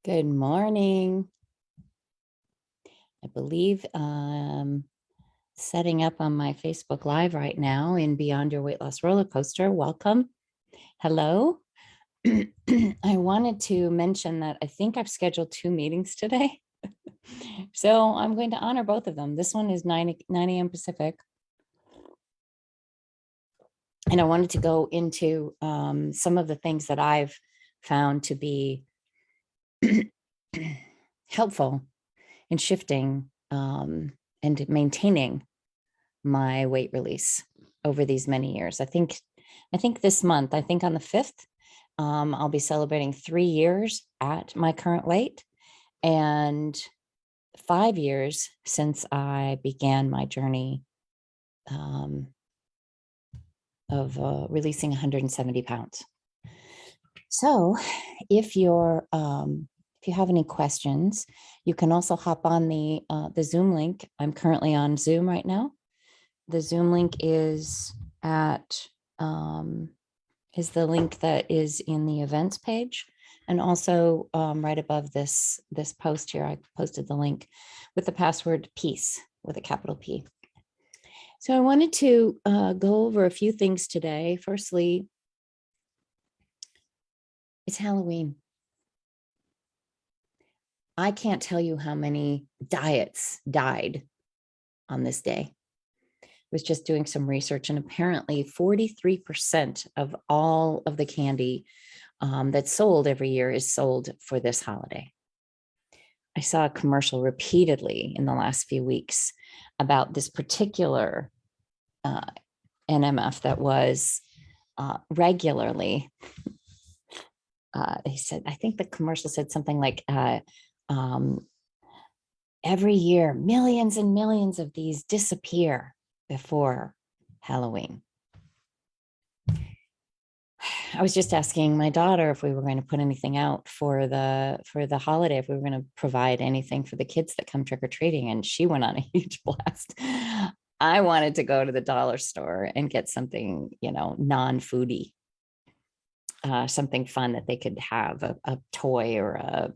Good morning. I believe setting up on my Facebook Live right now in Beyond Your Weight Loss Roller Coaster. Welcome. Hello. I wanted to mention that I think I've scheduled 2 meetings today. So I'm going to honor both of them. This one is 9 a.m. Pacific. And I wanted to go into some of the things that I've found to be helpful in shifting and maintaining my weight release over these many years. I think this month, I think on the 5th, I'll be celebrating 3 years at my current weight and 5 years since I began my journey of releasing 170 pounds. So if you have any questions, you can also hop on the Zoom link. I'm currently on Zoom right now. The Zoom link is is the link that is in the events page, and also right above this post here, I posted the link with the password peace with a capital P. So I wanted to go over a few things today. Firstly, it's Halloween. I can't tell you how many diets died on this day. I was just doing some research, and apparently 43% of all of the candy that's sold every year is sold for this holiday. I saw a commercial repeatedly in the last few weeks about this particular NMF that was regularly, they said, I think the commercial said something like, every year, millions and millions of these disappear before Halloween. I was just asking my daughter if we were going to put anything out for the holiday, if we were going to provide anything for the kids that come trick-or-treating, and she went on a huge blast. I wanted to go to the dollar store and get something, non-foodie, something fun that they could have, a toy or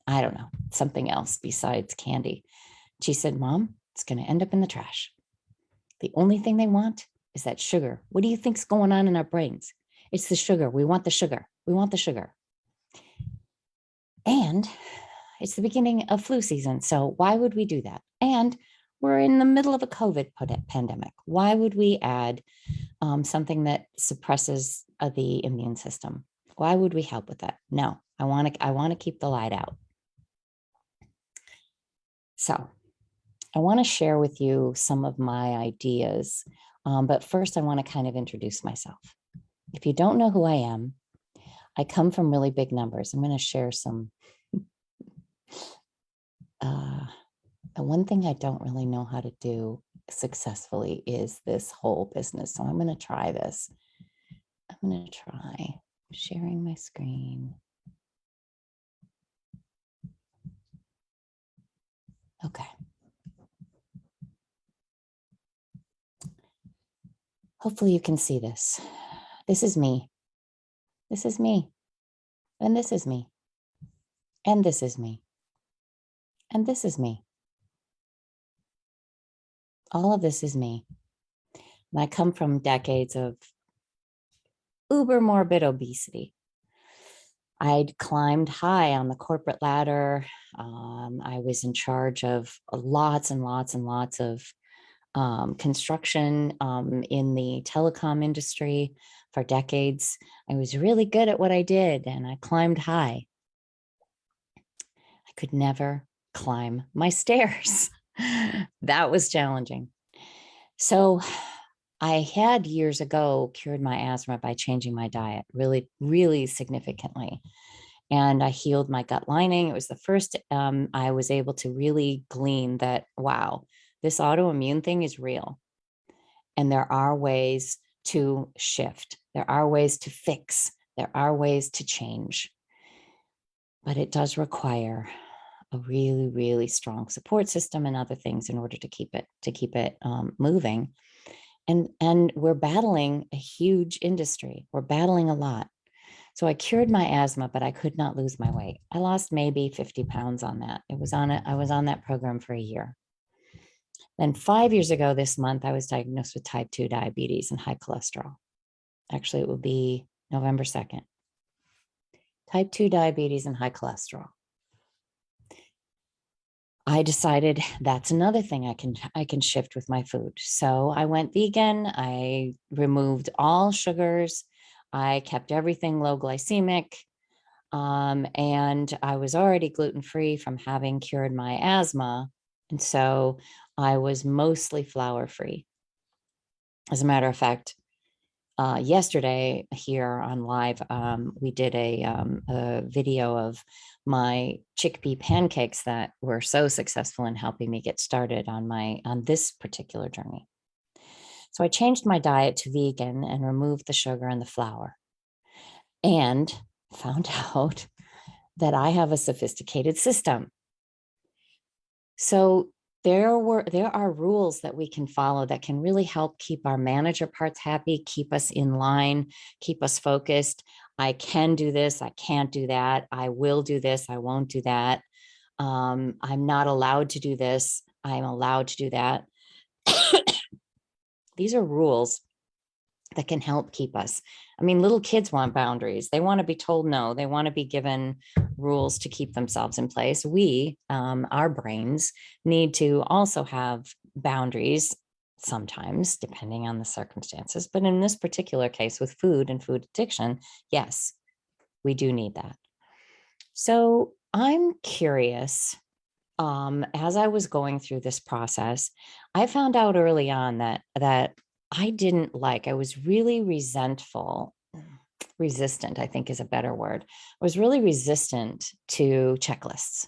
I don't know, something else besides candy. She said, Mom, it's going to end up in the trash. The only thing they want is that sugar. What do you think's going on in our brains? It's the sugar. We want the sugar. We want the sugar. And it's the beginning of flu season. So why would we do that? And we're in the middle of a COVID pandemic. Why would we add something that suppresses the immune system? Why would we help with that? No, I want to keep the light out. So I want to share with you some of my ideas, but first I want to kind of introduce myself. If you don't know who I am, I come from really big numbers. I'm going to share some. The one thing I don't really know how to do successfully is this whole business. So I'm going to try this. I'm going to try sharing my screen. Okay. Hopefully you can see this. This is me. This is me. And this is me. And this is me. And this is me. All of this is me. And I come from decades of uber morbid obesity. I'd climbed high on the corporate ladder. I was in charge of lots and lots and lots of construction in the telecom industry for decades. I was really good at what I did, and I climbed high. I could never climb my stairs. That was challenging. So I had years ago cured my asthma by changing my diet really, really significantly. And I healed my gut lining. It was the first I was able to really glean that, wow, this autoimmune thing is real. And there are ways to shift. There are ways to fix. There are ways to change. But it does require a really, really strong support system and other things in order to keep it moving. And we're battling a huge industry. We're battling a lot. So I cured my asthma, but I could not lose my weight. I lost maybe 50 pounds on that. I was on that program for a year. Then 5 years ago this month, I was diagnosed with type 2 diabetes and high cholesterol. Actually, it will be November 2nd. Type 2 diabetes and high cholesterol. I decided that's another thing I can shift with my food. So I went vegan. I removed all sugars. I kept everything low glycemic. And I was already gluten-free from having cured my asthma. And so I was mostly flour-free. As a matter of fact, yesterday here on live, we did a video of my chickpea pancakes that were so successful in helping me get started on this particular journey. So I changed my diet to vegan and removed the sugar and the flour, and found out that I have a sophisticated system. So there are rules that we can follow that can really help keep our manager parts happy, keep us in line, keep us focused. I can do this, I can't do that. I will do this, I won't do that. I'm not allowed to do this, I'm allowed to do that. These are rules that can help keep us. I mean, little kids want boundaries. They want to be told no. They want to be given rules to keep themselves in place. We, our brains, need to also have boundaries sometimes, depending on the circumstances. But in this particular case with food and food addiction, yes, we do need that. So I'm curious, as I was going through this process, I found out early on that I was really resistant, I think is a better word. I was really resistant to checklists.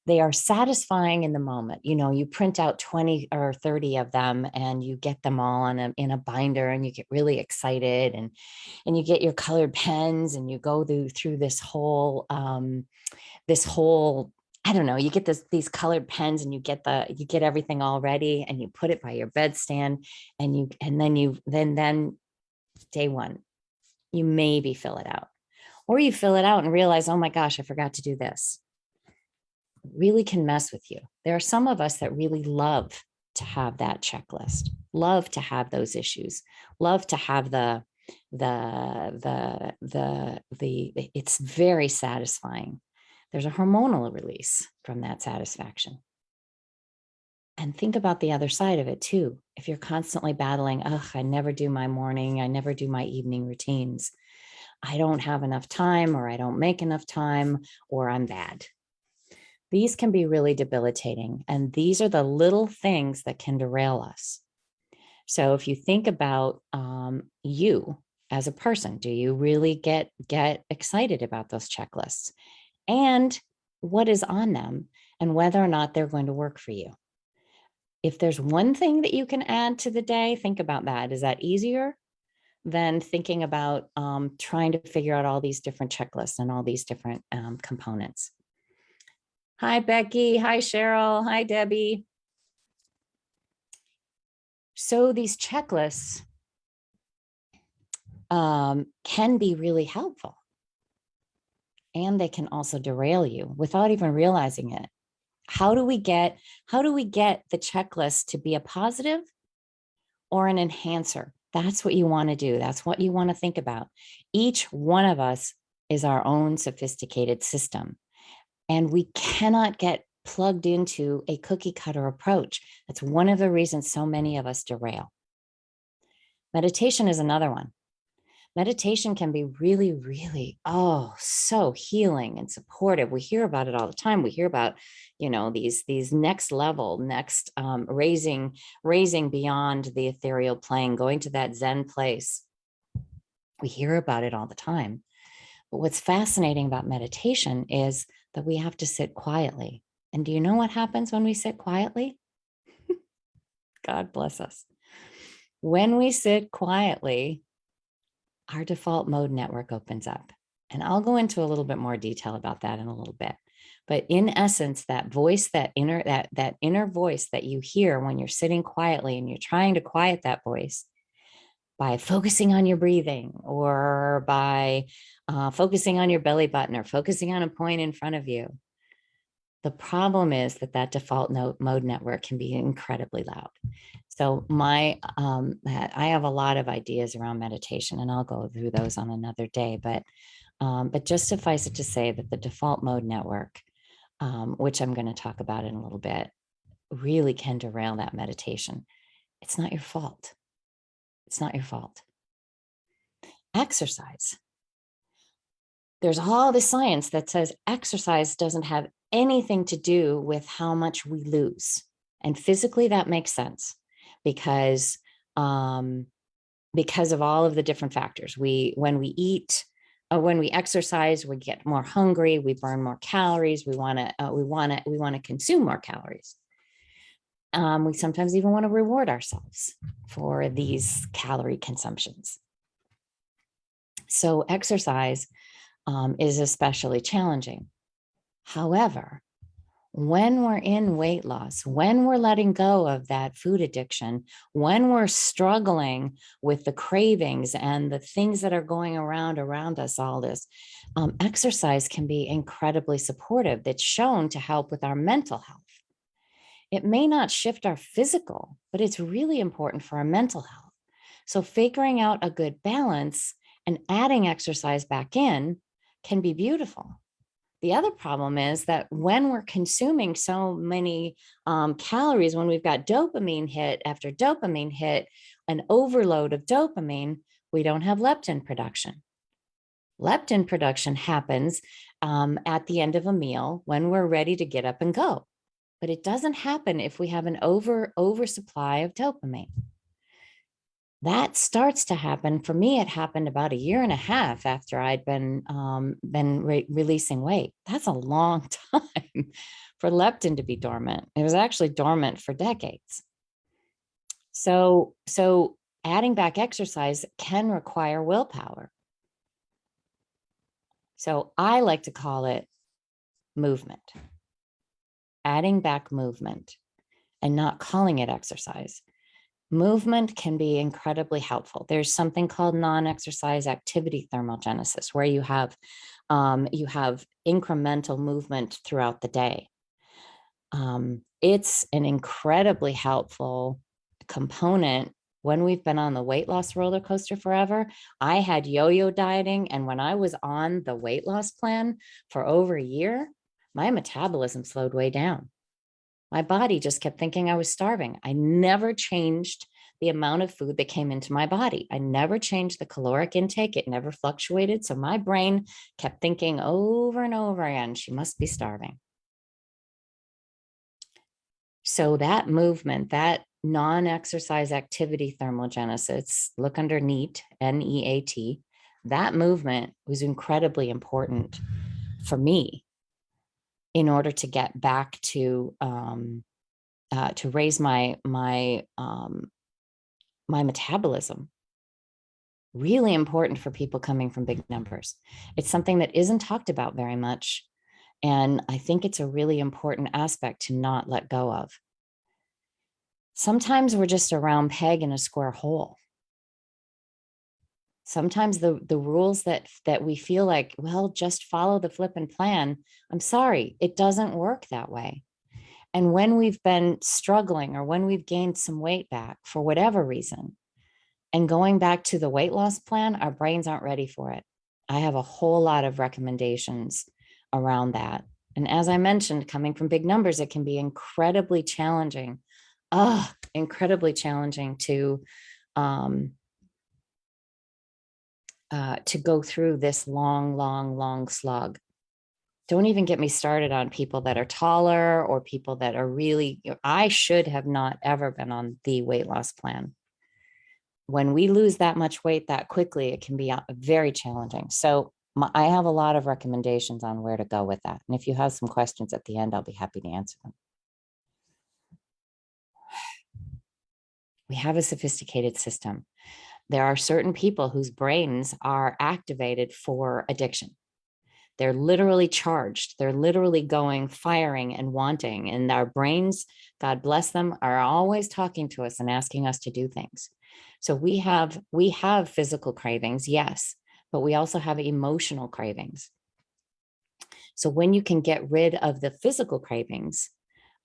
They are satisfying in the moment. You know, you print out 20 or 30 of them and you get them all in a binder, and you get really excited, and you get your colored pens and you go through this whole I don't know, you get these colored pens and you get everything all ready, and you put it by your bedstand, and then day one, you maybe fill it out, or you fill it out and realize, oh my gosh, I forgot to do this. It really can mess with you. There are some of us that really love to have that checklist, love to have those issues, love to have it's very satisfying. There's a hormonal release from that satisfaction. And think about the other side of it too. If you're constantly battling, I never do my morning, I never do my evening routines, I don't have enough time, or I don't make enough time, or I'm bad. These can be really debilitating. And these are the little things that can derail us. So if you think about you as a person, do you really get excited about those checklists and what is on them, and whether or not they're going to work for you? If there's one thing that you can add to the day, think about that. Is that easier than thinking about trying to figure out all these different checklists and all these different components? Hi, Becky. Hi, Cheryl. Hi, Debbie. So these checklists can be really helpful, and they can also derail you without even realizing it. How do we get the checklist to be a positive or an enhancer? That's what you want to do. That's what you want to think about. Each one of us is our own sophisticated system, and we cannot get plugged into a cookie cutter approach. That's one of the reasons so many of us derail. Meditation is another one. Meditation can be really, really, so healing and supportive. We hear about it all the time. We hear about, these next level, raising beyond the ethereal plane, going to that Zen place. We hear about it all the time. But what's fascinating about meditation is that we have to sit quietly. And do you know what happens when we sit quietly? God bless us. When we sit quietly, our default mode network opens up. And I'll go into a little bit more detail about that in a little bit. But in essence, that voice, that inner voice that you hear when you're sitting quietly and you're trying to quiet that voice, by focusing on your breathing, or by focusing on your belly button, or focusing on a point in front of you. The problem is that that default mode network can be incredibly loud. So I have a lot of ideas around meditation, and I'll go through those on another day. But just suffice it to say that the default mode network, which I'm going to talk about in a little bit, really can derail that meditation. It's not your fault. It's not your fault. Exercise. There's all the science that says exercise doesn't have anything to do with how much we lose. And physically, that makes sense because of all of the different factors. When we eat, when we exercise, we get more hungry, we burn more calories, we want to consume more calories. We sometimes even want to reward ourselves for these calorie consumptions. So exercise is especially challenging. However, when we're in weight loss, when we're letting go of that food addiction, when we're struggling with the cravings and the things that are going around us, all this, exercise can be incredibly supportive. That's shown to help with our mental health. It may not shift our physical, but it's really important for our mental health. So figuring out a good balance and adding exercise back in can be beautiful. The other problem is that when we're consuming so many calories, when we've got dopamine hit after dopamine hit, an overload of dopamine, we don't have leptin production. Leptin production happens at the end of a meal when we're ready to get up and go. But it doesn't happen if we have an oversupply of dopamine. That starts to happen. For me, it happened about 1.5 years after I'd been releasing weight. That's a long time for leptin to be dormant. It was actually dormant for decades. So adding back exercise can require willpower. So I like to call it movement. Adding back movement and not calling it exercise. Movement can be incredibly helpful. There's something called non-exercise activity thermogenesis, where you have incremental movement throughout the day. It's an incredibly helpful component. When we've been on the weight loss roller coaster forever, I had yo-yo dieting, and when I was on the weight loss plan for over 1 year, my metabolism slowed way down. My body just kept thinking I was starving. I never changed the amount of food that came into my body. I never changed the caloric intake. It never fluctuated. So my brain kept thinking over and over again, she must be starving. So that movement, that non-exercise activity thermogenesis, look under NEAT, N-E-A-T, that movement was incredibly important for me in order to get back to raise my metabolism. Really important for people coming from big numbers. It's something that isn't talked about very much. And I think it's a really important aspect to not let go of. Sometimes we're just a round peg in a square hole. Sometimes the rules that we feel like, well, just follow the flippin' plan. I'm sorry, it doesn't work that way. And when we've been struggling, or when we've gained some weight back for whatever reason, and going back to the weight loss plan, our brains aren't ready for it. I have a whole lot of recommendations around that. And as I mentioned, coming from big numbers, it can be incredibly challenging. Incredibly challenging to go through this long slog. Don't even get me started on people that are taller, or people that are really, I should have not ever been on the weight loss plan. When we lose that much weight that quickly, it can be very challenging. So I have a lot of recommendations on where to go with that. And if you have some questions at the end, I'll be happy to answer them. We have a sophisticated system. There are certain people whose brains are activated for addiction. They're literally charged. They're literally firing and wanting. And our brains, God bless them, are always talking to us and asking us to do things. So we have physical cravings, yes, but we also have emotional cravings. So when you can get rid of the physical cravings,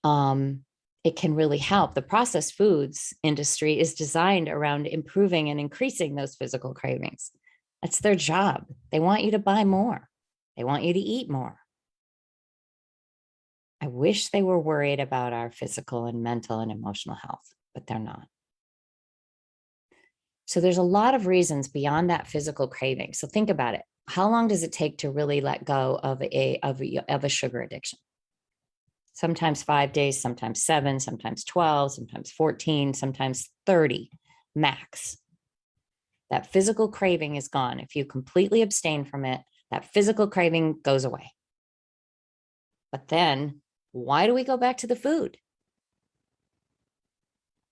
it can really help. The processed foods industry is designed around improving and increasing those physical cravings. That's their job. They want you to buy more. They want you to eat more. I wish they were worried about our physical and mental and emotional health, but they're not. So there's a lot of reasons beyond that physical craving. So think about it. How long does it take to really let go of a sugar addiction? Sometimes 5 days, sometimes 7, sometimes 12, sometimes 14, sometimes 30 max. That physical craving is gone. If you completely abstain from it, that physical craving goes away. But then why do we go back to the food?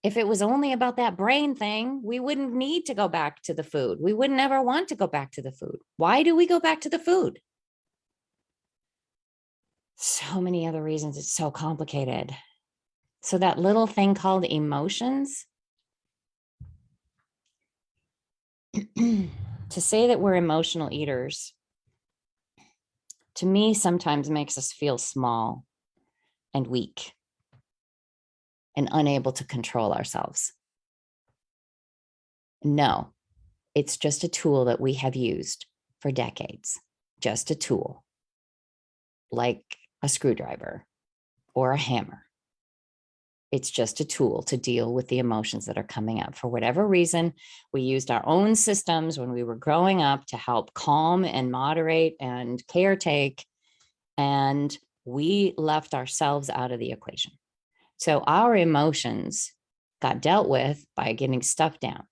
If it was only about that brain thing, we wouldn't need to go back to the food. We wouldn't ever want to go back to the food. Why do we go back to the food? So many other reasons. It's so complicated. So that little thing called emotions, to say that we're emotional eaters, to me, sometimes makes us feel small and weak and unable to control ourselves. No, it's just a tool that we have used for decades, just a tool, like a screwdriver or a hammer. It's just a tool to deal with the emotions that are coming up. For whatever reason, we used our own systems when we were growing up to help calm and moderate and caretake, and we left ourselves out of the equation. So our emotions got dealt with by getting stuff down.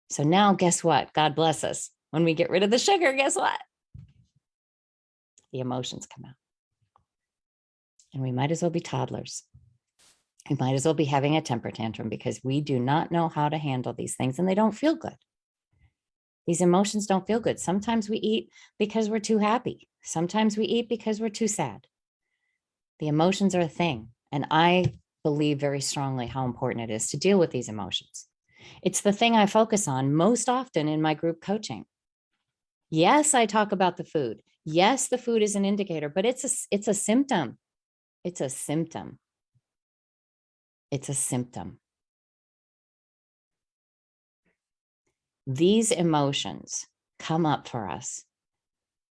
So now, guess what? God bless us. When we get rid of the sugar, guess what? The emotions come out. And we might as well be toddlers. We might as well be having a temper tantrum because we do not know how to handle these things and they don't feel good. These emotions don't feel good. Sometimes we eat because we're too happy. Sometimes we eat because we're too sad. The emotions are a thing. And I believe very strongly how important it is to deal with these emotions. It's the thing I focus on most often in my group coaching. Yes, I talk about the food. Yes, the food is an indicator, but it's a symptom. It's a symptom. It's a symptom. These emotions come up for us,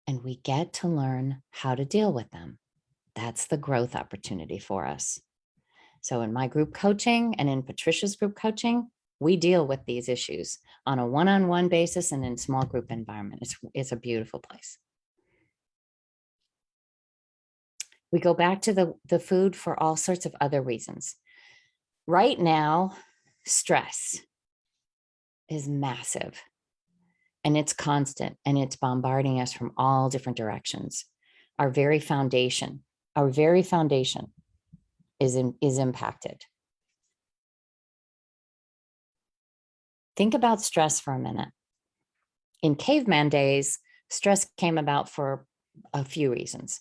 and we get to learn how to deal with them. That's the growth opportunity for us. So in my group coaching and in Patricia's group coaching, we deal with these issues on a one-on-one basis and in small group environment. It's a beautiful place. We go back to the food for all sorts of other reasons. Right now, stress is massive and it's constant and it's bombarding us from all different directions. Our very foundation is impacted. Think about stress for a minute. In caveman days, stress came about for a few reasons.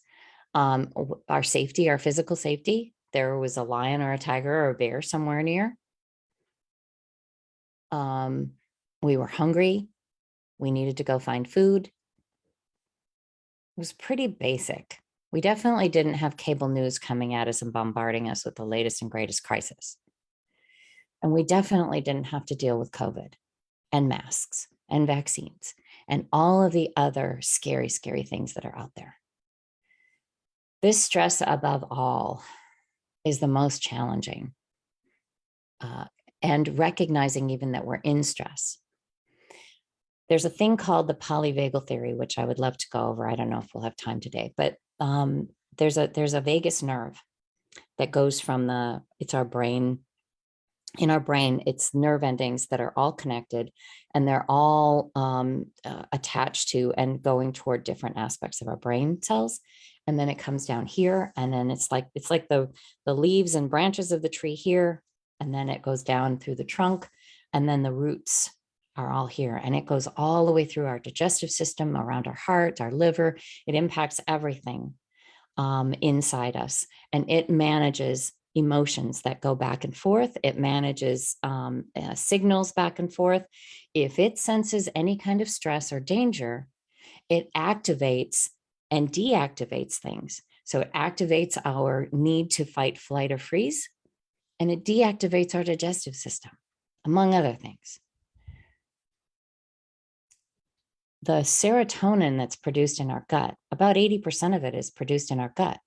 Our safety, our physical safety. There was a lion or a tiger or a bear somewhere near. We were hungry. We needed to go find food. It was pretty basic. We definitely didn't have cable news coming at us and bombarding us with the latest and greatest crisis. And we definitely didn't have to deal with COVID and masks and vaccines and all of the other scary, scary things that are out there. This stress, above all, is the most challenging. And recognizing even that we're in stress. There's a thing called the Polyvagal Theory, which I would love to go over. I don't know if we'll have time today, but there's a vagus nerve that goes from it's our brain. In our brain, it's nerve endings that are all connected and they're all attached to and going toward different aspects of our brain cells. And then it comes down here. And then it's like the leaves and branches of the tree here. And then it goes down through the trunk. And then the roots are all here. And it goes all the way through our digestive system, around our heart, our liver. It impacts everything inside us. And it manages emotions that go back and forth. It manages signals back and forth. If it senses any kind of stress or danger, it activates and deactivates things. So it activates our need to fight, flight, or freeze, and it deactivates our digestive system, among other things. The serotonin that's produced in our gut, about 80% of it is produced in our gut.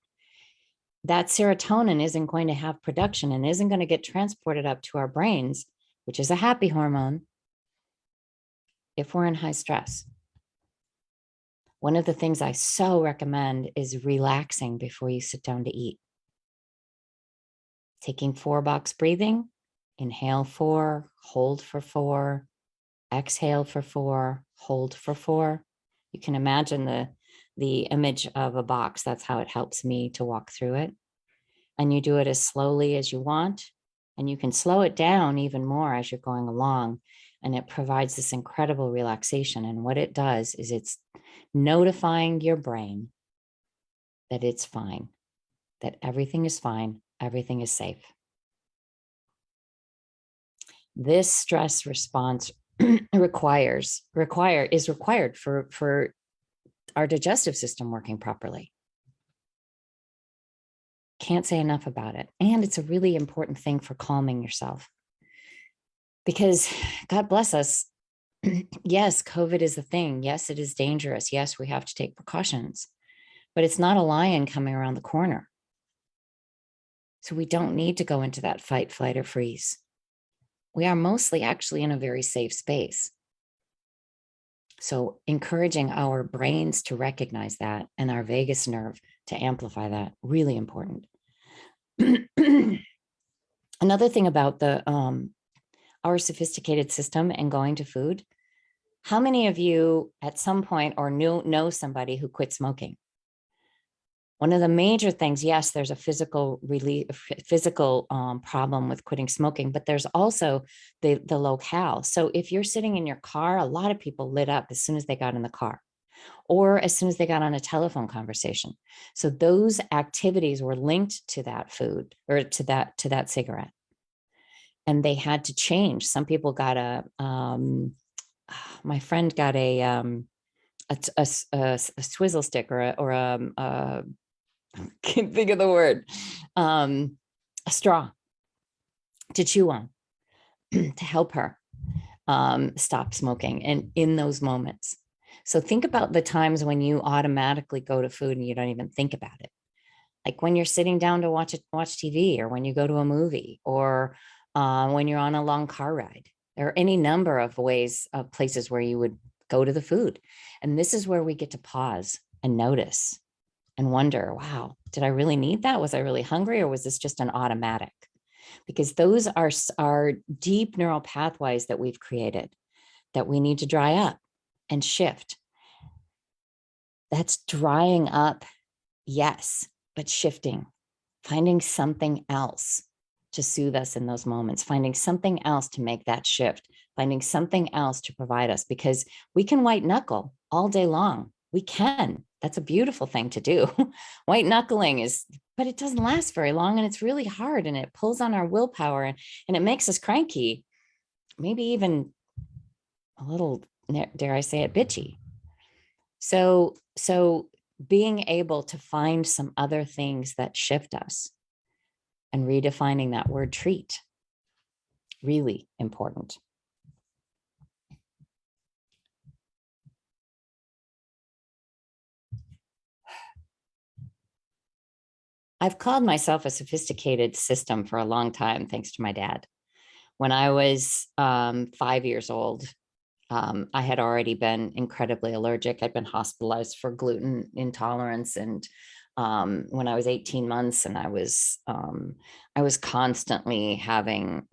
That serotonin isn't going to have production and isn't going to get transported up to our brains, which is a happy hormone, if we're in high stress. One of the things I so recommend is relaxing before you sit down to eat. Taking 4-box breathing, inhale 4, hold for 4, exhale for 4, hold for 4. You can imagine the image of a box. That's how it helps me to walk through it. And you do it as slowly as you want. And you can slow it down even more as you're going along. And it provides this incredible relaxation. And what it does is it's notifying your brain that it's fine, that everything is fine, everything is safe. This stress response is required for our digestive system working properly. Can't say enough about it. And it's a really important thing for calming yourself. Because God bless us, yes, COVID is a thing. Yes, it is dangerous. Yes, we have to take precautions, but it's not a lion coming around the corner. So we don't need to go into that fight, flight, or freeze. We are mostly actually in a very safe space. So encouraging our brains to recognize that and our vagus nerve to amplify that, really important. Another thing about our sophisticated system and going to food, how many of you at some point or know somebody who quit smoking? One of the major things, yes, there's a physical problem with quitting smoking, but there's also the locale. So if you're sitting in your car, a lot of people lit up as soon as they got in the car or as soon as they got on a telephone conversation. So those activities were linked to that food or to that cigarette. And they had to change. Some people got my friend got a swizzle stick or a can't think of the word, a straw to chew on to help her stop smoking. And in those moments, so think about the times when you automatically go to food and you don't even think about it. Like when you're sitting down to watch TV, or when you go to a movie, or when you're on a long car ride. There are any number of places where you would go to the food. And this is where we get to pause and notice and wonder, wow, did I really need that? Was I really hungry, or was this just an automatic? Because those are deep neural pathways that we've created that we need to dry up and shift. That's drying up, yes, but shifting, finding something else to soothe us in those moments, finding something else to make that shift, finding something else to provide us, because we can white knuckle all day long. We can. That's a beautiful thing to do. White knuckling but it doesn't last very long, and it's really hard, and it pulls on our willpower, and it makes us cranky, maybe even a little, dare I say it, bitchy. So being able to find some other things that shift us and redefining that word treat, really important. I've called myself a sophisticated system for a long time, thanks to my dad. When I was 5 years old, I had already been incredibly allergic. I'd been hospitalized for gluten intolerance. And when I was 18 months, and I was constantly having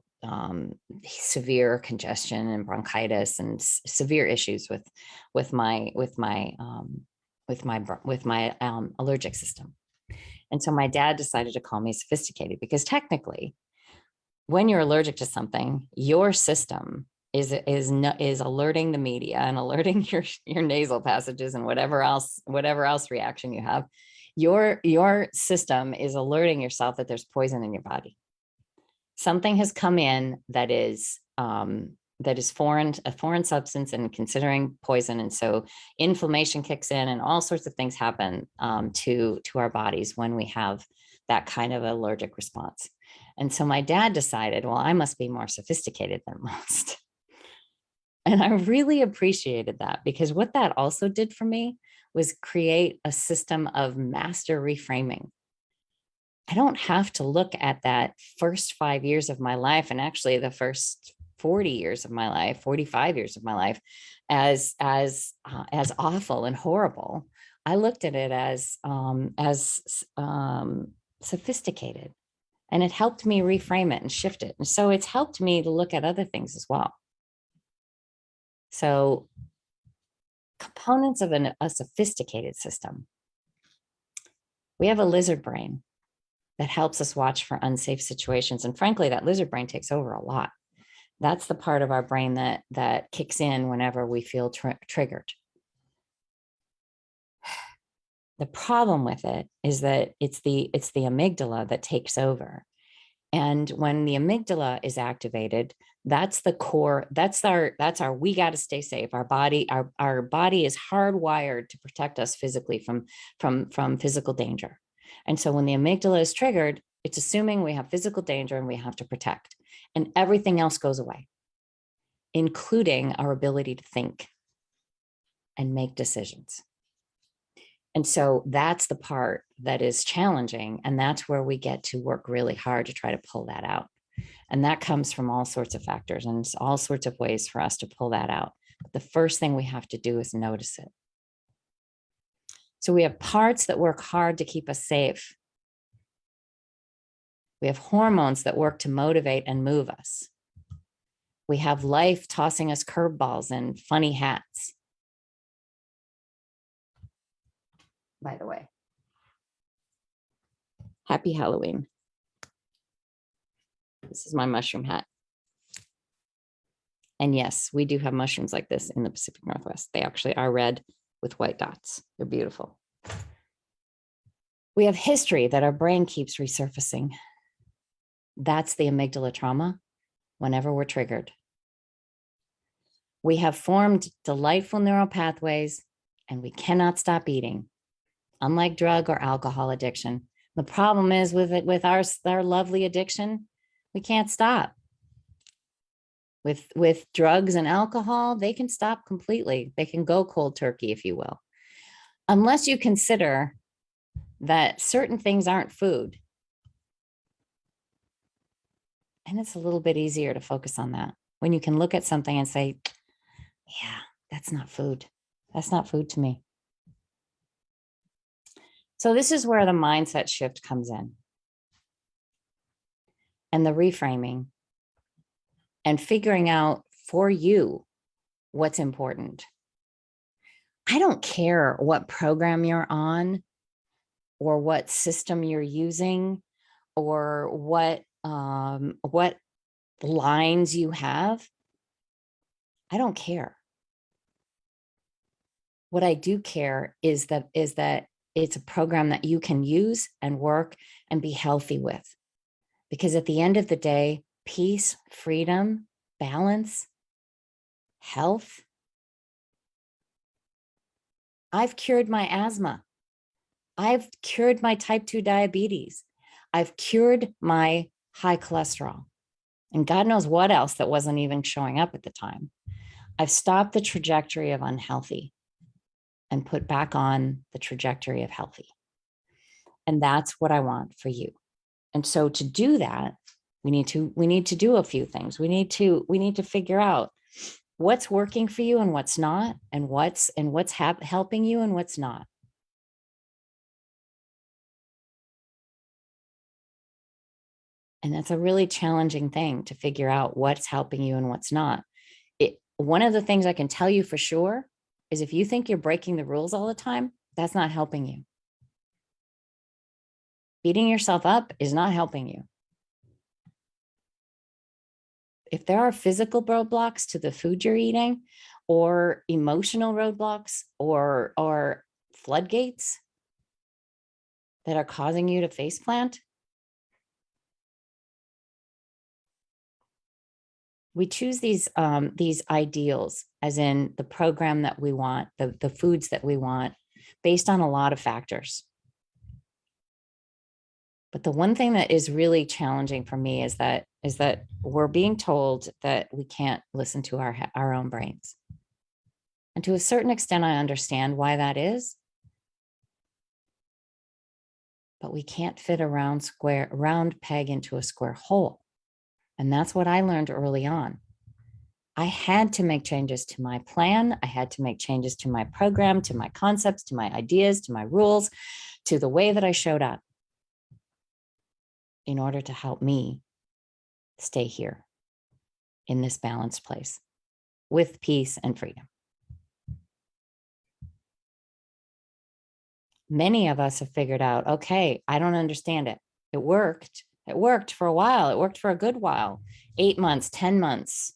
severe congestion and bronchitis and severe issues with my allergic system. And so my dad decided to call me sophisticated, because technically, when you're allergic to something, your system is alerting the media and alerting your nasal passages and whatever else reaction you have. Your system is alerting yourself that there's poison in your body. Something has come in that is foreign, a foreign substance, and considering poison. And so inflammation kicks in and all sorts of things happen to our bodies when we have that kind of allergic response. And so my dad decided, well, I must be more sophisticated than most. And I really appreciated that, because what that also did for me was create a system of master reframing. I don't have to look at that first 5 years of my life, and actually the first 40 years of my life, 45 years of my life, as awful and horrible. I looked at it as sophisticated, and it helped me reframe it and shift it. And so it's helped me to look at other things as well. So components of a sophisticated system. We have a lizard brain that helps us watch for unsafe situations. And frankly, that lizard brain takes over a lot. That's the part of our brain that kicks in whenever we feel triggered. The problem with it is that it's the amygdala that takes over. And when the amygdala is activated, that's the core, that's our we got to stay safe. Our body is hardwired to protect us physically from physical danger. And so when the amygdala is triggered, it's assuming we have physical danger and we have to protect, and everything else goes away, including our ability to think and make decisions. And so that's the part that is challenging. And that's where we get to work really hard to try to pull that out. And that comes from all sorts of factors and all sorts of ways for us to pull that out. But the first thing we have to do is notice it. So we have parts that work hard to keep us safe. We have hormones that work to motivate and move us. We have life tossing us curveballs and funny hats. By the way, happy Halloween. This is my mushroom hat. And yes, we do have mushrooms like this in the Pacific Northwest. They actually are red with white dots. They're beautiful. We have history that our brain keeps resurfacing. That's the amygdala trauma whenever we're triggered. We have formed delightful neural pathways, and we cannot stop eating. Unlike drug or alcohol addiction. The problem is with our lovely addiction, we can't stop. With drugs and alcohol, they can stop completely. They can go cold turkey, if you will. Unless you consider that certain things aren't food. And it's a little bit easier to focus on that when you can look at something and say, yeah, that's not food. That's not food to me. So this is where the mindset shift comes in, and the reframing and figuring out for you what's important. I don't care what program you're on or what system you're using or what lines you have. I don't care. What I do care is that it's a program that you can use and work and be healthy with. Because at the end of the day, peace, freedom, balance, health. I've cured my asthma. I've cured my type 2 diabetes. I've cured my high cholesterol. And God knows what else that wasn't even showing up at the time. I've stopped the trajectory of unhealthy and put back on the trajectory of healthy. And that's what I want for you. And so to do that, we need to do a few things. We need to figure out what's working for you and what's not, and what's helping you and what's not. And that's a really challenging thing to figure out what's helping you and what's not. One of the things I can tell you for sure is if you think you're breaking the rules all the time, that's not helping you. Beating yourself up is not helping you. If there are physical roadblocks to the food you're eating, or emotional roadblocks, or floodgates, that are causing you to faceplant? We choose these ideals, as in the program that we want, the foods that we want, based on a lot of factors. But the one thing that is really challenging for me is that we're being told that we can't listen to our own brains. And to a certain extent, I understand why that is. But we can't fit a round peg into a square hole. And that's what I learned early on. I had to make changes to my plan. I had to make changes to my program, to my concepts, to my ideas, to my rules, to the way that I showed up in order to help me stay here in this balanced place with peace and freedom. Many of us have figured out, okay, I don't understand it. It worked. It worked for a while. It worked for a good while. 8 months, 10 months,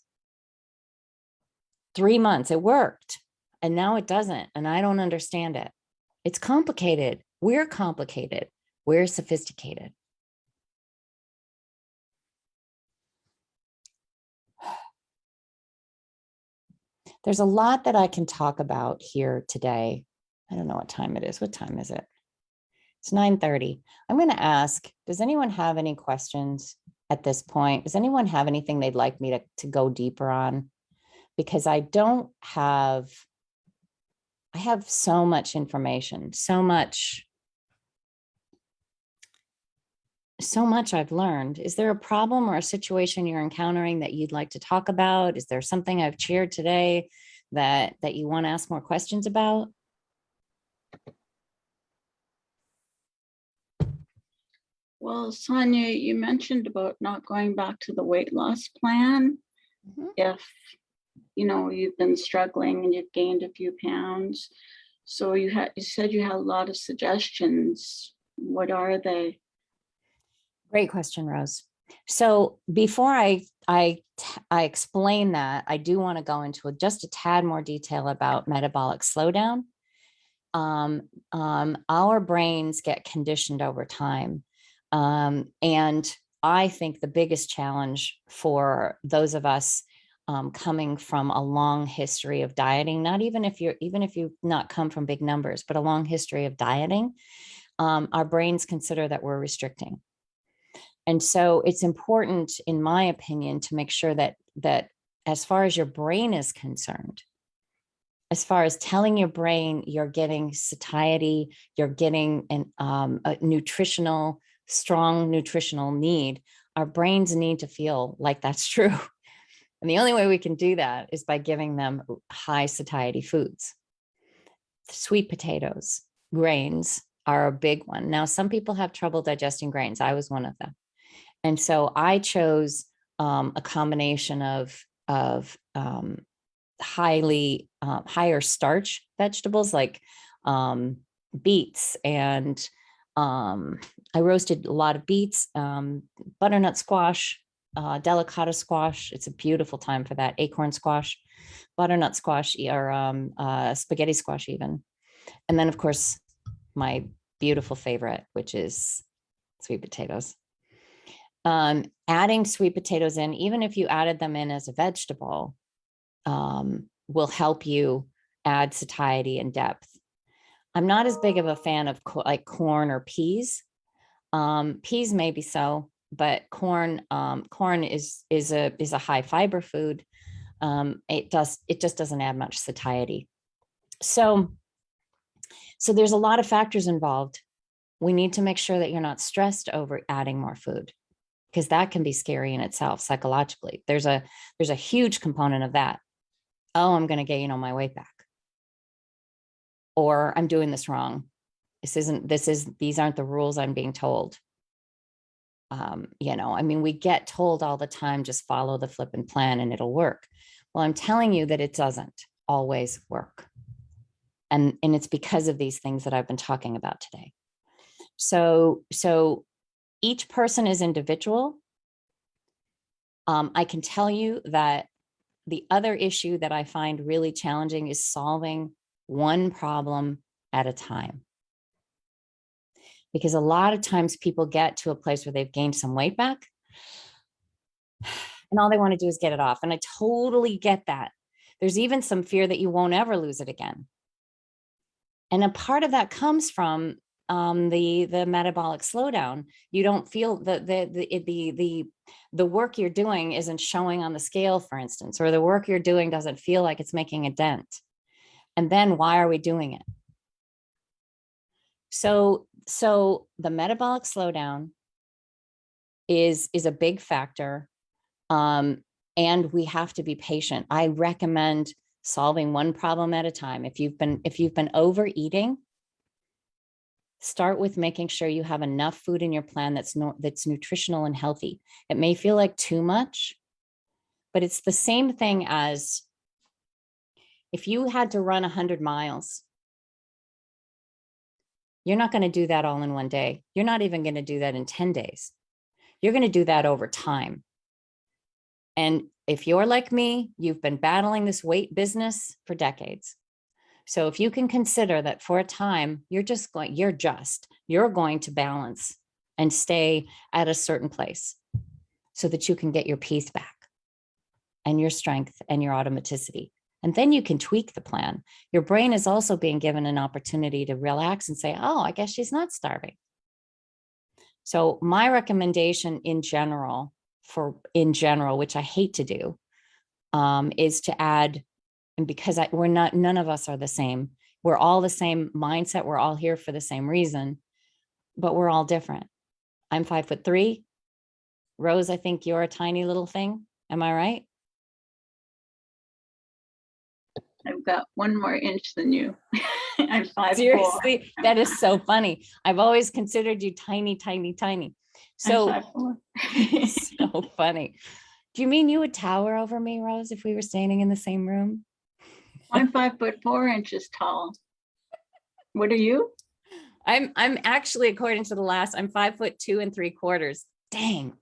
3 months, it worked. And now it doesn't. And I don't understand it. It's complicated. We're complicated. We're sophisticated. There's a lot that I can talk about here today. I don't know what time it is. What time is it? It's 9:30. I'm going to ask, does anyone have any questions at this point? Does anyone have anything they'd like me to go deeper on? Because I have so much information, so much I've learned. Is there a problem or a situation you're encountering that you'd like to talk about? Is there something I've shared today that you want to ask more questions about? Well, Sonia, you mentioned about not going back to the weight loss plan. Mm-hmm. If, you've been struggling and you've gained a few pounds. So you said you had a lot of suggestions. What are they? Great question, Rose. So before I explain that, I do want to go into just a tad more detail about metabolic slowdown. Our brains get conditioned over time. And I think the biggest challenge for those of us coming from a long history of dieting, even if you've not come from big numbers, but a long history of dieting, our brains consider that we're restricting. And so it's important, in my opinion, to make sure that as far as your brain is concerned, as far as telling your brain you're getting satiety, you're getting a strong nutritional need, our brains need to feel like that's true. And the only way we can do that is by giving them high satiety foods. Sweet potatoes, grains are a big one. Now, some people have trouble digesting grains. I was one of them. And so I chose a combination of higher starch vegetables like beets, and I roasted a lot of beets, butternut squash, delicata squash. It's a beautiful time for that. Acorn squash, butternut squash, or spaghetti squash even. And then, of course, my beautiful favorite, which is sweet potatoes. Adding sweet potatoes in, even if you added them in as a vegetable, will help you add satiety and depth. I'm not as big of a fan of like corn or peas. Peas maybe so, but corn is a high fiber food. It just doesn't add much satiety. So there's a lot of factors involved. We need to make sure that you're not stressed over adding more food, because that can be scary in itself psychologically. There's a huge component of that. Oh, I'm going to gain my weight back. Or I'm doing this wrong. These aren't the rules I'm being told. We get told all the time, just follow the flippin' plan and it'll work. Well, I'm telling you that it doesn't always work. And it's because of these things that I've been talking about today. So each person is individual. I can tell you that the other issue that I find really challenging is solving one problem at a time. because a lot of times people get to a place where they've gained some weight back and all they want to do is get it off. And I totally get that. There's even some fear that you won't ever lose it again. And a part of that comes from the metabolic slowdown. You don't feel the work you're doing isn't showing on the scale, for instance, or the work you're doing doesn't feel like it's making a dent. And then why are we doing it? So the metabolic slowdown is a big factor. And we have to be patient. I recommend solving one problem at a time. If you've been overeating, start with making sure you have enough food in your plan that's nutritional and healthy. It may feel like too much, but it's the same thing as if you had to run 100 miles. You're not going to do that all in one day. You're not even going to do that in 10 days. You're going to do that over time. And if you're like me, you've been battling this weight business for decades. So if you can consider that for a time, you're going to balance and stay at a certain place so that you can get your peace back and your strength and your automaticity. And then you can tweak the plan. Your brain is also being given an opportunity to relax and say, oh, I guess she's not starving. So my recommendation in general, which I hate to do, is to add, and because none of us are the same. We're all the same mindset. We're all here for the same reason, but we're all different. I'm 5'3". Rose, I think you're a tiny little thing. Am I right? I've got 1 more inch than you. I'm 5'4". Seriously, that is so funny. I've always considered you tiny, tiny, tiny. So, I'm 5'4". so funny. Do you mean you would tower over me, Rose, if we were standing in the same room? I'm 5'4" tall. What are you? I'm actually, according to the last, I'm 5'2 3/4. Dang.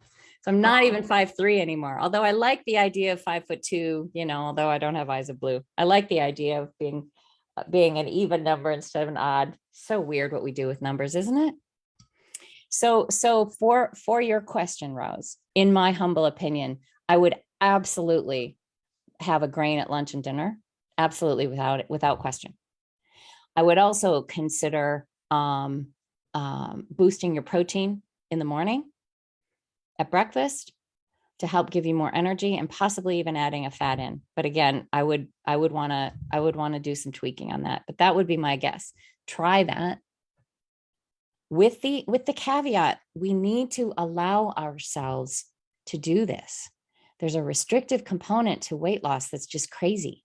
So I'm not even 5'3" anymore. Although I like the idea of 5'2", although I don't have eyes of blue. I like the idea of being an even number instead of an odd. So weird what we do with numbers, isn't it? So for your question, Rose, in my humble opinion, I would absolutely have a grain at lunch and dinner. Absolutely, without question. I would also consider boosting your protein in the morning at breakfast to help give you more energy, and possibly even adding a fat in. But again, I would want to do some tweaking on that. But that would be my guess. Try that. With the caveat, we need to allow ourselves to do this. There's a restrictive component to weight loss that's just crazy.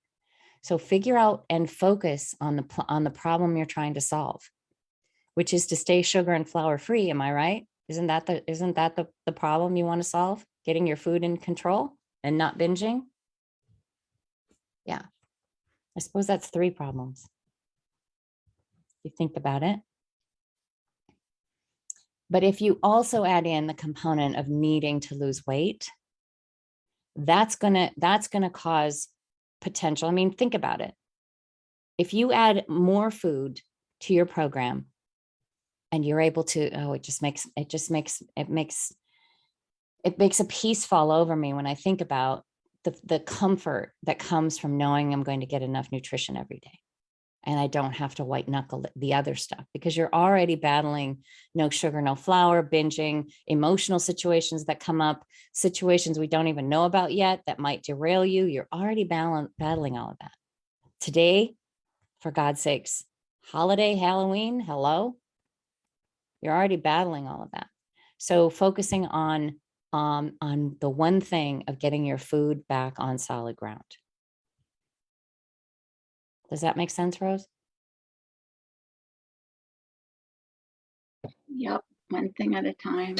So figure out and focus on the problem you're trying to solve, which is to stay sugar and flour free. Am I right? Isn't that the problem you want to solve? Getting your food in control and not binging? Yeah. I suppose that's 3 problems. You think about it. But if you also add in the component of needing to lose weight, that's gonna cause potential. I mean, think about it. If you add more food to your program and you're able to, it makes a peace fall over me when I think about the comfort that comes from knowing I'm going to get enough nutrition every day. And I don't have to white knuckle the other stuff, because you're already battling no sugar, no flour, binging, emotional situations that come up, situations we don't even know about yet that might derail you. You're already battling all of that. Today, for God's sakes, holiday, Halloween, hello? You're already battling all of that. So focusing on the one thing of getting your food back on solid ground. Does that make sense, Rose? Yep, one thing at a time.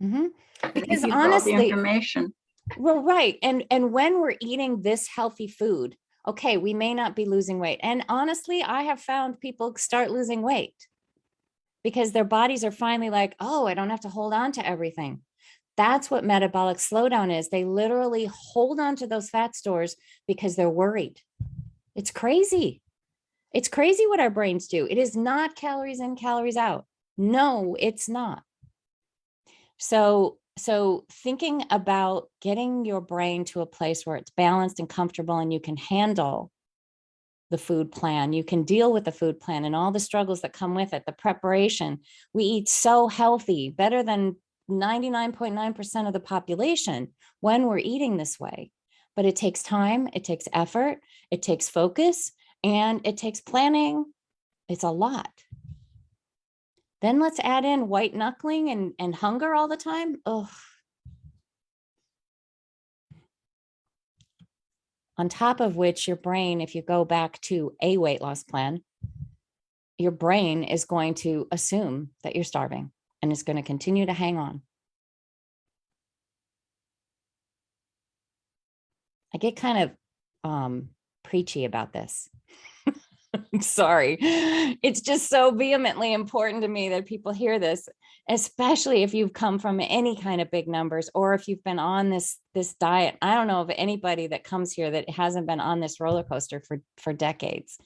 Mm-hmm. Because honestly, all the information. Well, right. And when we're eating this healthy food, okay, we may not be losing weight. And honestly, I have found people start losing weight because their bodies are finally like, oh, I don't have to hold on to everything. That's what metabolic slowdown is. They literally hold on to those fat stores because they're worried. It's crazy. It's crazy what our brains do. It is not calories in, calories out. No, it's not. So thinking about getting your brain to a place where it's balanced and comfortable and you can handle the food plan, you can deal with the food plan and all the struggles that come with it, the preparation. We eat so healthy, better than 99.9% of the population when we're eating this way. But it takes time, it takes effort, it takes focus, and it takes planning. It's a lot. Then let's add in white knuckling and hunger all the time. Oh. On top of which your brain, if you go back to a weight loss plan, your brain is going to assume that you're starving and is going to continue to hang on. I get kind of preachy about this. I'm sorry. It's just so vehemently important to me that people hear this, especially if you've come from any kind of big numbers or if you've been on this diet. I don't know of anybody that comes here that hasn't been on this roller coaster for decades.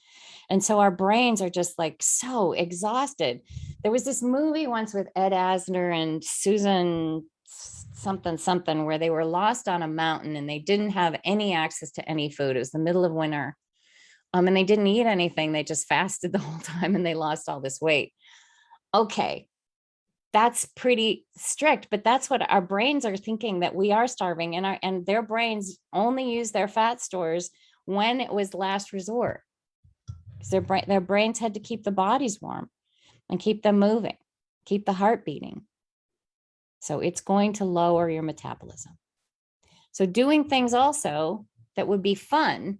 And so our brains are just like so exhausted. There was this movie once with Ed Asner and Susan something where they were lost on a mountain and they didn't have any access to any food. It was the middle of winter. And they didn't eat anything. They just fasted the whole time and they lost all this weight. Okay, that's pretty strict, but that's what our brains are thinking, that we are starving, and their brains only use their fat stores when it was last resort. Because their brains had to keep the bodies warm and keep them moving, keep the heart beating. So it's going to lower your metabolism. So doing things also that would be fun,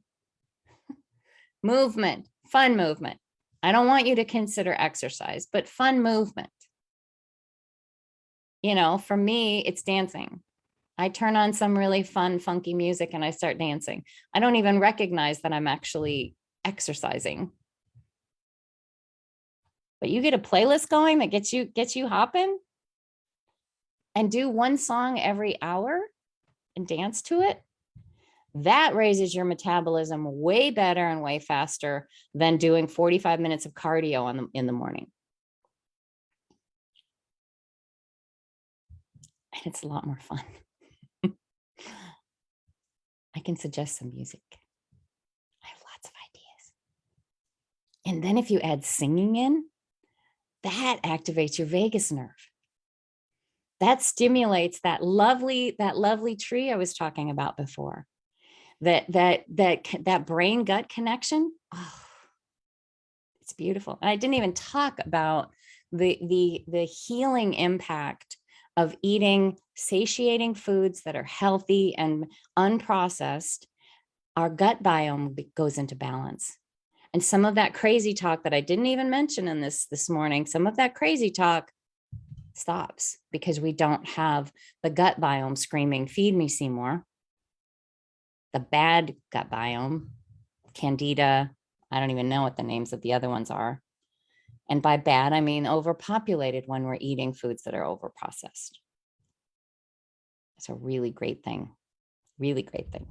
movement, fun movement. I don't want you to consider exercise, but fun movement. You know, for me, it's dancing. I turn on some really fun, funky music and I start dancing. I don't even recognize that I'm actually exercising. But you get a playlist going that gets you hopping, and do one song every hour and dance to it. That raises your metabolism way better and way faster than doing 45 minutes of cardio in the morning. And it's a lot more fun. I can suggest some music. I have lots of ideas. And then if you add singing in, that activates your vagus nerve. That stimulates that lovely tree I was talking about before. That brain gut connection. Oh, it's beautiful. And I didn't even talk about the healing impact of eating satiating foods that are healthy and unprocessed. Our gut biome goes into balance. And some of that crazy talk that I didn't even mention in this morning, some of that crazy talk stops because we don't have the gut biome screaming, feed me, Seymour. The bad gut biome, Candida, I don't even know what the names of the other ones are. And by bad, I mean overpopulated when we're eating foods that are overprocessed. It's a really great thing. Really great thing.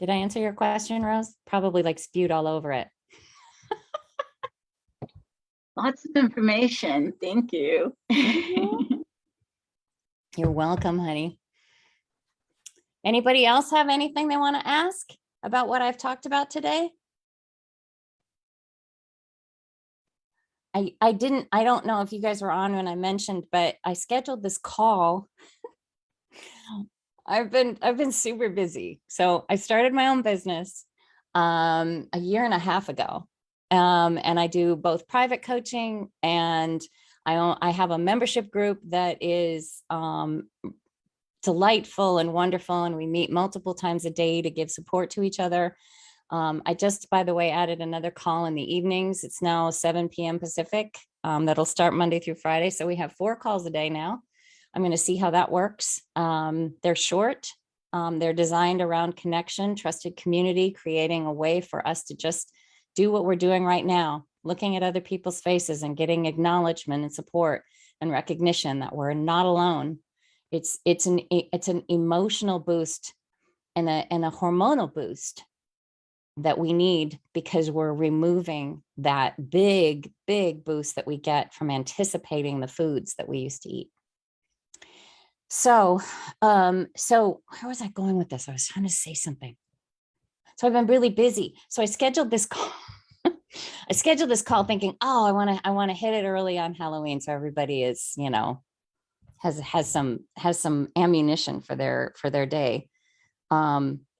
Did I answer your question, Rose? Probably like spewed all over it. Lots of information. Thank you. You're welcome, honey. Anybody else have anything they want to ask about what I've talked about today? I don't know if you guys were on when I mentioned, but I scheduled this call. I've been super busy. So I started my own business a year and a half ago. And I do both private coaching, and I have a membership group that is delightful and wonderful, and we meet multiple times a day to give support to each other. I just, by the way, added another call in the evenings. It's now 7 p.m. Pacific. That'll start Monday through Friday. So we have 4 calls a day now. I'm going to see how that works. They're short. They're designed around connection, trusted community, creating a way for us to just do what we're doing right now, looking at other people's faces and getting acknowledgement and support and recognition that we're not alone. It's an emotional boost and a hormonal boost that we need, because we're removing that big, big boost that we get from anticipating the foods that we used to eat. So where was I going with this? I was trying to say something. So I've been really busy. So I scheduled this call. I scheduled this call thinking, oh, I want to hit it early on Halloween, so everybody is, has some ammunition for their day.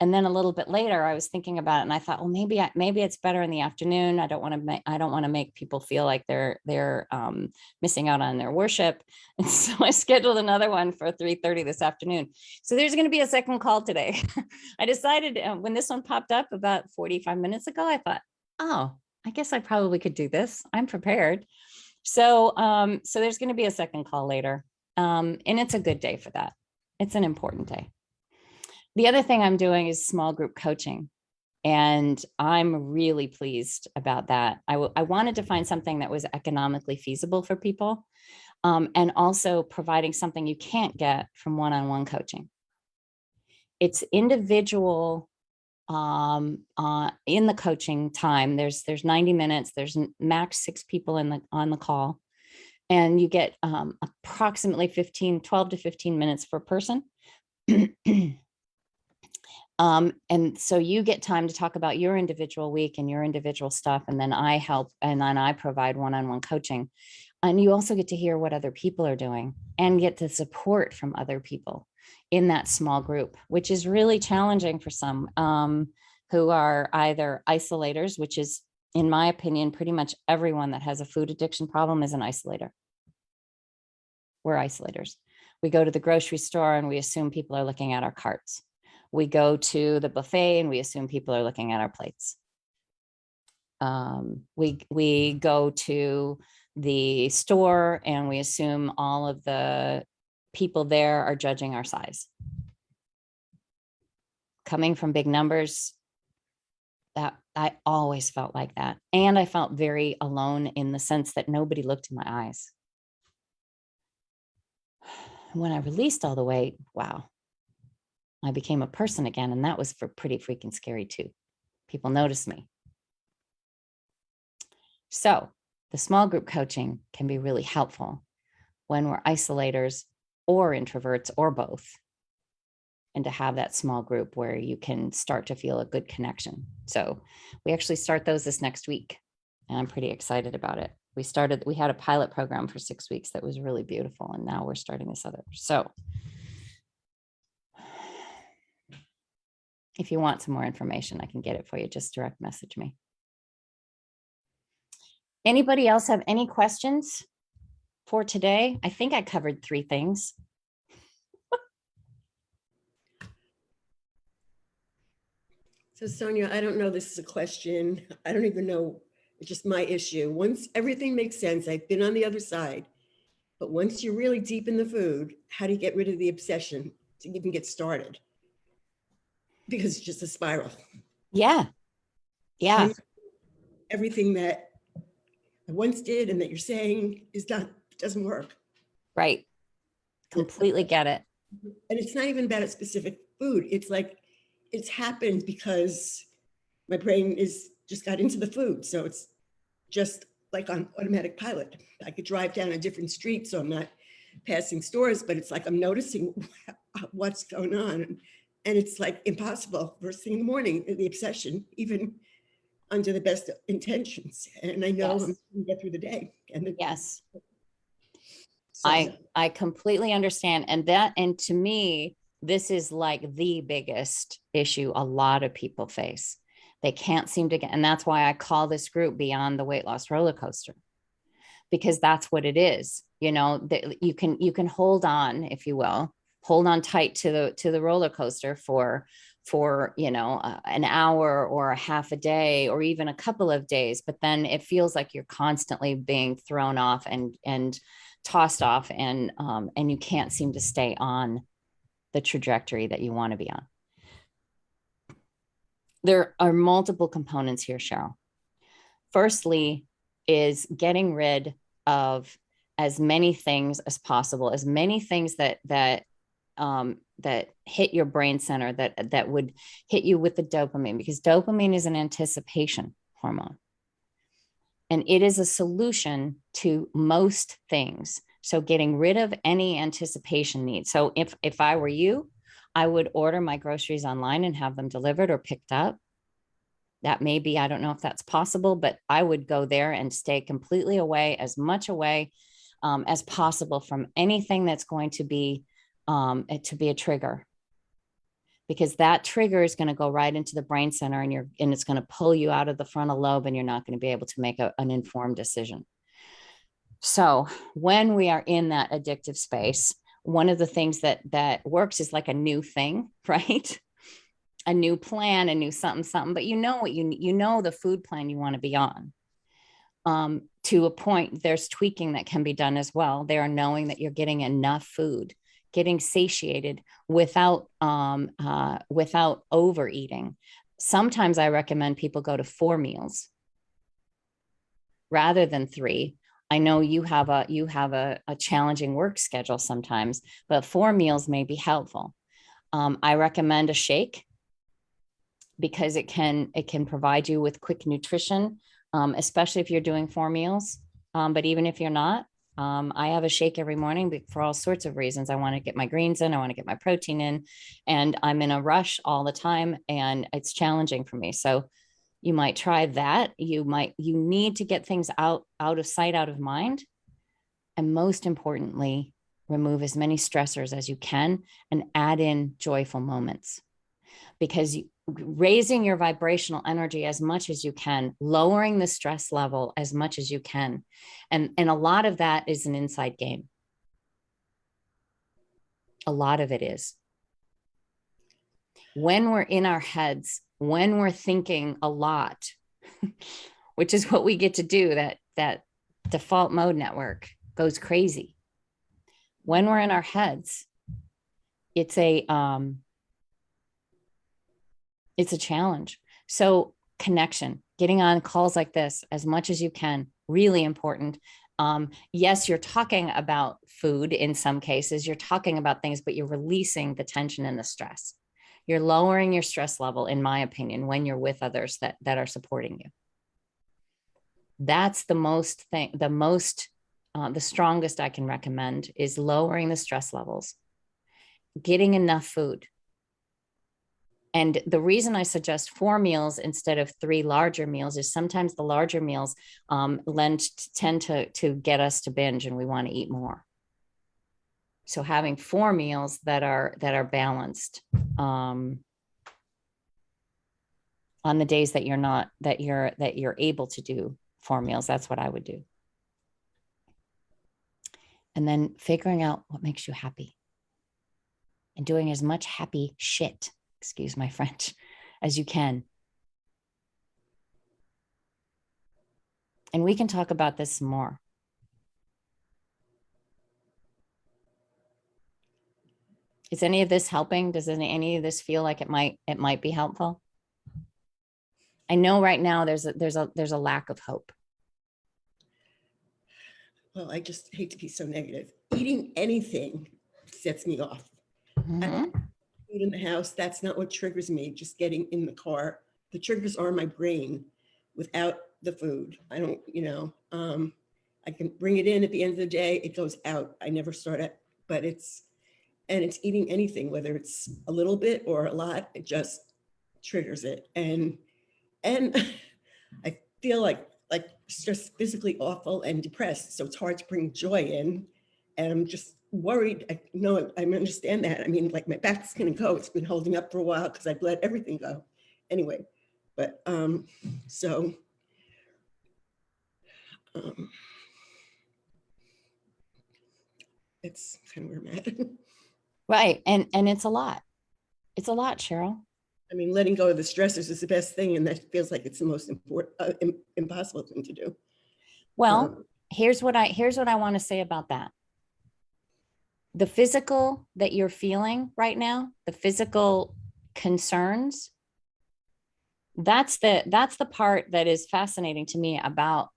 And then a little bit later, I was thinking about it, and I thought, well, maybe it's better in the afternoon. I don't want to make people feel like they're missing out on their worship. And so I scheduled another one for 3:30 this afternoon. So there's going to be a second call today. I decided when this one popped up about 45 minutes ago, I thought, oh, I guess I probably could do this. I'm prepared. So there's going to be a second call later. And it's a good day for that. It's an important day. The other thing I'm doing is small group coaching, and I'm really pleased about that. I wanted to find something that was economically feasible for people, and also providing something you can't get from one-on-one coaching. It's individual in the coaching time. There's 90 minutes. There's max 6 people on the call, and you get approximately 12 to 15 minutes per person. And so you get time to talk about your individual week and your individual stuff. And then I help, and then I provide one-on-one coaching. And you also get to hear what other people are doing and get the support from other people in that small group, which is really challenging for some who are either isolators, which is, in my opinion, pretty much everyone that has a food addiction problem is an isolator. We're isolators. We go to the grocery store and we assume people are looking at our carts. We go to the buffet and we assume people are looking at our plates. We go to the store and we assume all of the people there are judging our size. Coming from big numbers, that I always felt like that. And I felt very alone in the sense that nobody looked in my eyes. When I released all the weight, wow, I became a person again. And that was pretty freaking scary too. People noticed me. So the small group coaching can be really helpful when we're isolators or introverts or both. And to have that small group where you can start to feel a good connection. So we actually start those this next week. And I'm pretty excited about it. We had a pilot program for 6 weeks that was really beautiful. And now we're starting this other. So if you want some more information, I can get it for you. Just direct message me. Anybody else have any questions for today? I think I covered 3 things. So Sonia, I don't know, this is a question. I don't even know, it's just my issue. Once everything makes sense, I've been on the other side, but once you're really deep in the food, how do you get rid of the obsession to even get started? Because it's just a spiral. Yeah. Yeah. Everything that I once did and that you're saying doesn't work. Right. Completely get it. And it's not even about a specific food. It's like, it's happened because my brain just got into the food. So it's just like on automatic pilot. I could drive down a different street, so I'm not passing stores, but it's like I'm noticing what's going on. And it's like impossible first thing in the morning, the obsession, even under the best intentions. And I know I'm going to get through the day. Yes. So, I completely understand. And to me, this is like the biggest issue a lot of people face. They can't seem to get, and that's why I call this group Beyond the Weight Loss Roller Coaster, because that's what it is. You know, that you can hold on, if you will, hold on tight to the roller coaster for an hour or a half a day or even a couple of days, but then it feels like you're constantly being thrown off and tossed off, and you can't seem to stay on the trajectory that you want to be on. There are multiple components here, Cheryl. Firstly is getting rid of as many things as possible, as many things that that hit your brain center, that would hit you with the dopamine, because dopamine is an anticipation hormone. And it is a solution to most things. So getting rid of any anticipation needs. So if I were you, I would order my groceries online and have them delivered or picked up. That may be, I don't know if that's possible, but I would go there and stay completely away, as much away as possible from anything that's going to be a trigger. Because that trigger is going to go right into the brain center, and it's going to pull you out of the frontal lobe, and you're not going to be able to make an informed decision. So when we are in that addictive space, one of the things that works is like a new thing, right? A new plan, a new something, but you know the food plan you want to be on. To a point, there's tweaking that can be done as well. They are knowing that you're getting enough food, getting satiated without overeating. Sometimes I recommend people go to 4 meals rather than 3. I know you have a challenging work schedule sometimes, but 4 meals may be helpful. I recommend a shake, because it can provide you with quick nutrition, especially if you're doing 4 meals. But even if you're not, I have a shake every morning for all sorts of reasons. I want to get my greens in, I want to get my protein in, and I'm in a rush all the time, and it's challenging for me. So you might try that. You need to get things out of sight, out of mind. And most importantly, remove as many stressors as you can and add in joyful moments, because raising your vibrational energy as much as you can, lowering the stress level as much as you can. And a lot of that is an inside game. A lot of it is. When we're in our heads, when we're thinking a lot, which is what we get to do, that default mode network goes crazy. When we're in our heads, it's a challenge. So connection, getting on calls like this as much as you can, really important. Yes, you're talking about food in some cases, you're talking about things, but you're releasing the tension and the stress. You're lowering your stress level, in my opinion, when you're with others that are supporting you. That's the strongest I can recommend is lowering the stress levels, getting enough food. And the reason I suggest 4 meals instead of 3 larger meals is sometimes the larger meals tend to get us to binge, and we want to eat more. So having 4 meals that are balanced on the days that you're able to do 4 meals, that's what I would do. And then figuring out what makes you happy and doing as much happy shit, excuse my French, as you can. And we can talk about this some more. Is any of this helping? Does any of this feel like it might be helpful? I know right now there's a lack of hope. Well, I just hate to be so negative. Eating anything sets me off. Mm-hmm. I don't eat in the house. That's not what triggers me. Just getting in the car. The triggers are my brain without the food. I don't, I can bring it in at the end of the day. It goes out. I never start it, but it's eating anything, whether it's a little bit or a lot, it just triggers it. And I feel like just physically awful and depressed. So it's hard to bring joy in. And I'm just worried. I understand that. I mean, like my back's gonna go. It's been holding up for a while because I've let everything go. Anyway, but it's kind of where I'm at. Right. And it's a lot. It's a lot, Cheryl. I mean, letting go of the stressors is the best thing. And that feels like it's the most important, impossible thing to do. Well, here's what I want to say about that. The physical that you're feeling right now, the physical concerns, that's the part that is fascinating to me about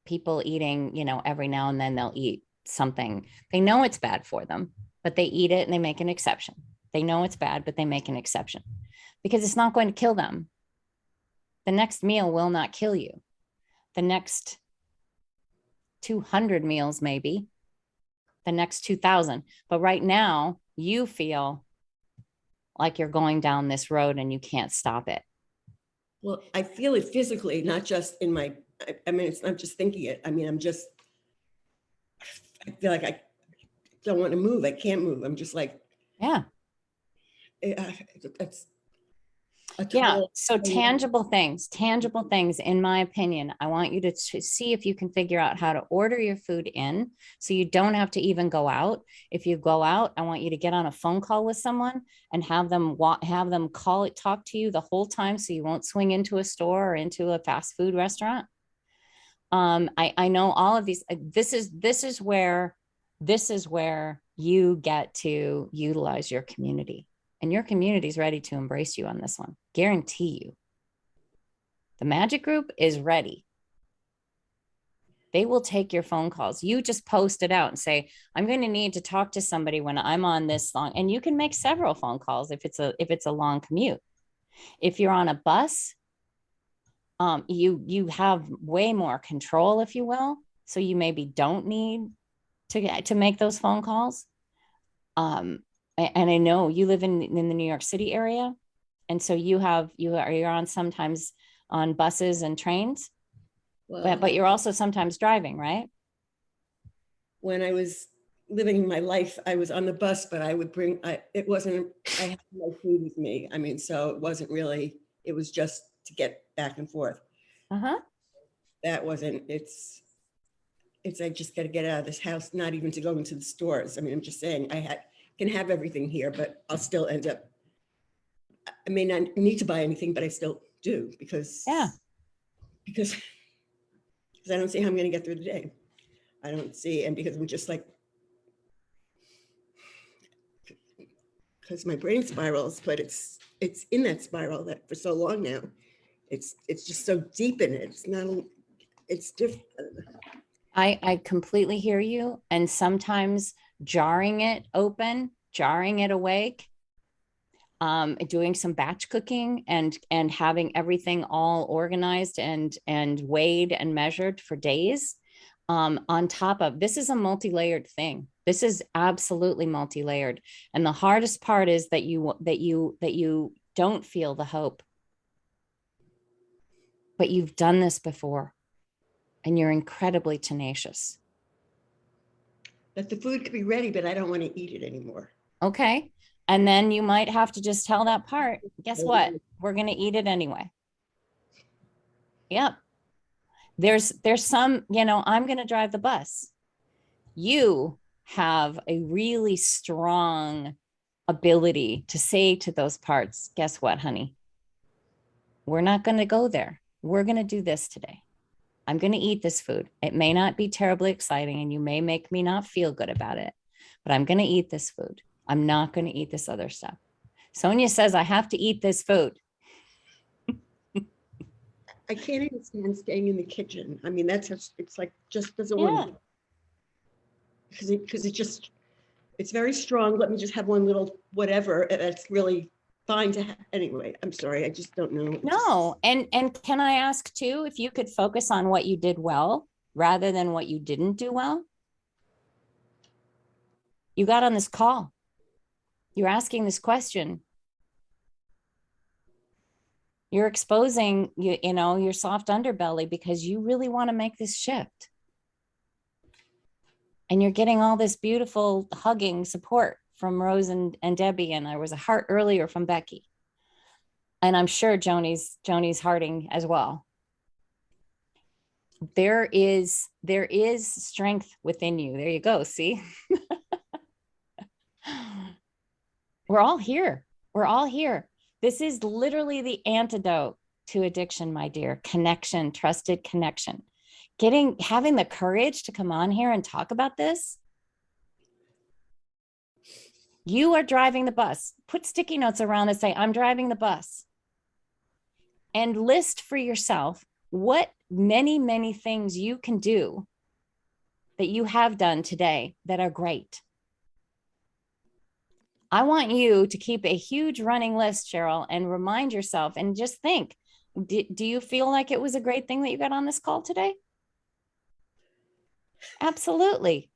people eating, every now and then they'll eat something. They know it's bad for them. but they eat it and they make an exception. They know it's bad, but they make an exception because it's not going to kill them. The next meal will not kill you. The next 200 meals, maybe, the next 2,000. But right now, you feel like you're going down this road and you can't stop it. Well, I feel it physically, not just in my, I mean, it's not just thinking it. I mean, I feel like I don't want to move. I can't move. I'm just like, Yeah. It's a Yeah. total. So tangible things, in my opinion, I want you to see if you can figure out how to order your food in so you don't have to even go out. If you go out, I want you to get on a phone call with someone and have them talk to you the whole time so you won't swing into a store or into a fast food restaurant. I know all of these. This is where you get to utilize your community. And your community is ready to embrace you on this one. Guarantee you. The magic group is ready. They will take your phone calls. You just post it out and say, I'm going to need to talk to somebody when I'm on this long. And you can make several phone calls if it's a long commute. If you're on a bus, you have way more control, if you will. So you maybe don't need to make those phone calls. And I know you live in the New York City area. And so you're on sometimes on buses and trains, but you're also sometimes driving, right? When I was living my life, I was on the bus, but I had my food with me. I mean, so it wasn't really, it was just to get back and forth. Uh-huh. That wasn't, it's, I just got to get out of this house, not even to go into the stores. I mean, I'm just saying can have everything here, but I'll still end up, I may not need to buy anything, but I still do because I don't see how I'm going to get through the day. I don't see, and because I'm just like, because my brain spirals, but it's in that spiral that for so long now, it's just so deep in it. It's different. I completely hear you. And sometimes jarring it open, jarring it awake, doing some batch cooking and having everything all organized and weighed and measured for days. On top of this is a multi-layered thing. This is absolutely multi-layered. And the hardest part is that you don't feel the hope. But you've done this before and you're incredibly tenacious. That the food could be ready, but I don't want to eat it anymore. Okay. And then you might have to just tell that part, guess what? We're going to eat it anyway. Yep. There's some, I'm going to drive the bus. You have a really strong ability to say to those parts, guess what, honey? We're not going to go there. We're going to do this today. I'm going to eat this food. It may not be terribly exciting and you may make me not feel good about it, but I'm going to eat this food. I'm not going to eat this other stuff. Sonia says, I have to eat this food. I can't even stand staying in the kitchen. I mean, it's like, just doesn't want to, because it's very strong. Let me just have one little whatever. That's really fine to have. Anyway, I'm sorry. I just don't know. No. And can I ask too, if you could focus on what you did well rather than what you didn't do well? You got on this call. You're asking this question. You're exposing, your soft underbelly because you really want to make this shift. And you're getting all this beautiful hugging support from Rose and Debbie. And there was a heart earlier from Becky. And I'm sure Joni's hearting as well. There is strength within you. There you go. See? We're all here. We're all here. This is literally the antidote to addiction, my dear. Connection, trusted connection. Having the courage to come on here and talk about this. You are driving the bus. Put sticky notes around that say, I'm driving the bus. And list for yourself what many, many things you can do that you have done today that are great. I want you to keep a huge running list, Cheryl, and remind yourself and just think, do you feel like it was a great thing that you got on this call today? Absolutely.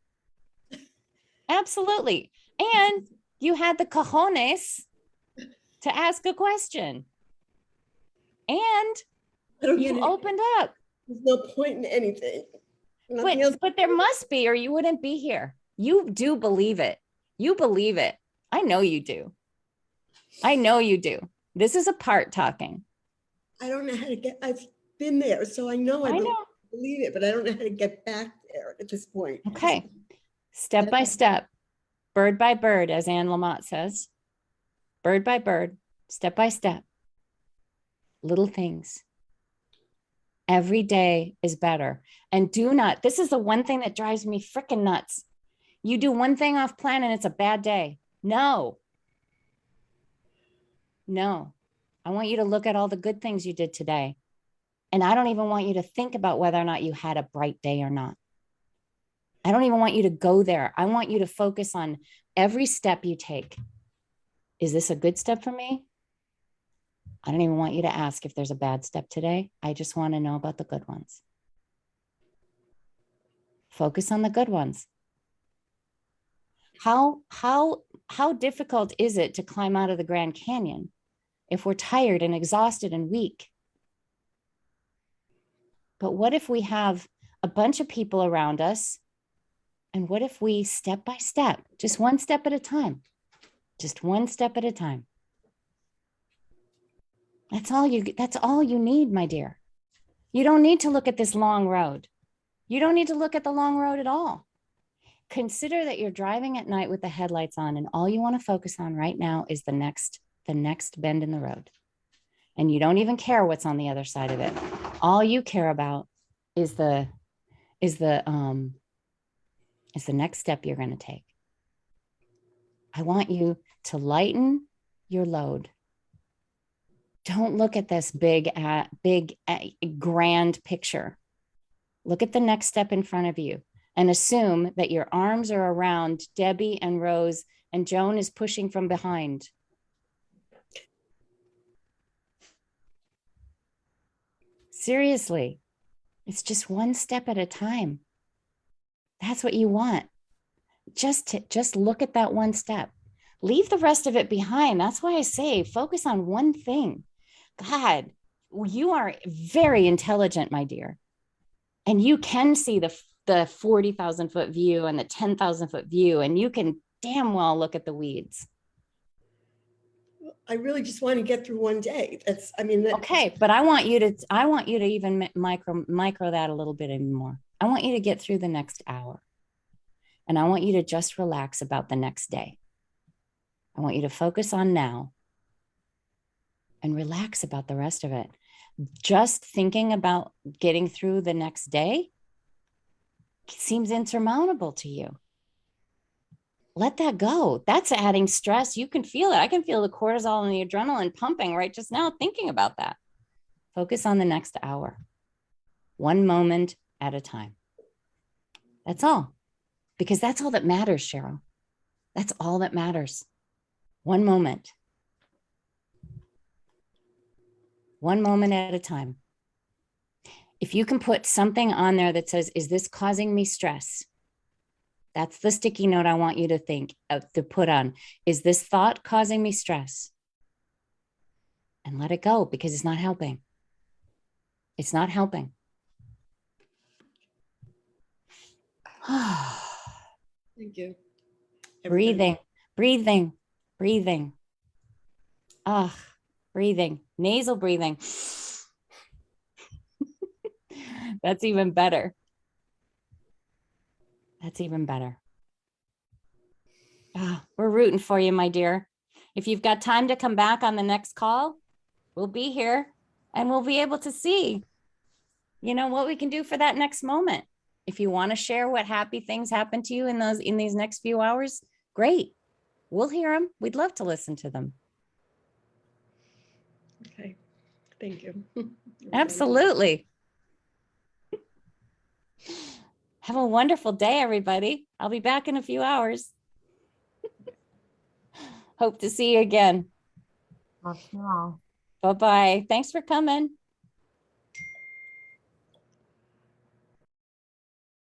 Absolutely. And you had the cojones to ask a question. And I don't get you it. opened up. There's no point in anything. Nothing else. But there must be, or you wouldn't be here. You do believe it. You believe it. I know you do. I know you do. This is a part talking. I don't know how to get, I've been there, so I know I know. believe it, but I don't know how to get back there at this point. Okay. Step by step, bird by bird, as Anne Lamott says, bird by bird, step by step, little things. Every day is better. And do not, this is the one thing that drives me freaking nuts. You do one thing off plan and it's a bad day. No. No. I want you to look at all the good things you did today. And I don't even want you to think about whether or not you had a bright day or not. I don't even want you to go there. I want you to focus on every step you take. Is this a good step for me? I don't even want you to ask if there's a bad step today. I just want to know about the good ones. Focus on the good ones. How difficult is it to climb out of the Grand Canyon if we're tired and exhausted and weak? But what if we have a bunch of people around us? And what if we step by step, just one step at a time, just one step at a time? That's all you need, my dear. You don't need to look at this long road. You don't need to look at the long road at all. Consider that you're driving at night with the headlights on, and all you want to focus on right now is the next bend in the road. And you don't even care what's on the other side of it. All you care about is the next step you're going to take. I want you to lighten your load. Don't look at this big, grand picture. Look at the next step in front of you and assume that your arms are around Debbie and Rose and Joan is pushing from behind. Seriously, it's just one step at a time. That's what you want. Just look at that one step. Leave the rest of it behind. That's why I say focus on one thing. God, you are very intelligent, my dear. And you can see the 40,000 foot view and the 10,000 foot view, and you can damn well look at the weeds. I really just want to get through one day. Okay, but I want you to even micro that a little bit more. I want you to get through the next hour. And I want you to just relax about the next day. I want you to focus on now and relax about the rest of it. Just thinking about getting through the next day seems insurmountable to you. Let that go. That's adding stress. You can feel it. I can feel the cortisol and the adrenaline pumping right just now thinking about that. Focus on the next hour. One moment at a time. That's all. Because that's all that matters, Cheryl. That's all that matters. One moment. One moment at a time. If you can put something on there that says, is this causing me stress? That's the sticky note I want you to think of, to put on. Is this thought causing me stress? And let it go because it's not helping. It's not helping. Thank you. Breathing. Breathing. Nasal breathing. That's even better. We're rooting for you, my dear. If you've got time to come back on the next call, we'll be here and we'll be able to see, what we can do for that next moment. If you want to share what happy things happened to you in these next few hours, great. We'll hear them. We'd love to listen to them. Okay. Thank you. Absolutely. Have a wonderful day, everybody. I'll be back in a few hours. Hope to see you again. Love you all. Bye-bye. Thanks for coming.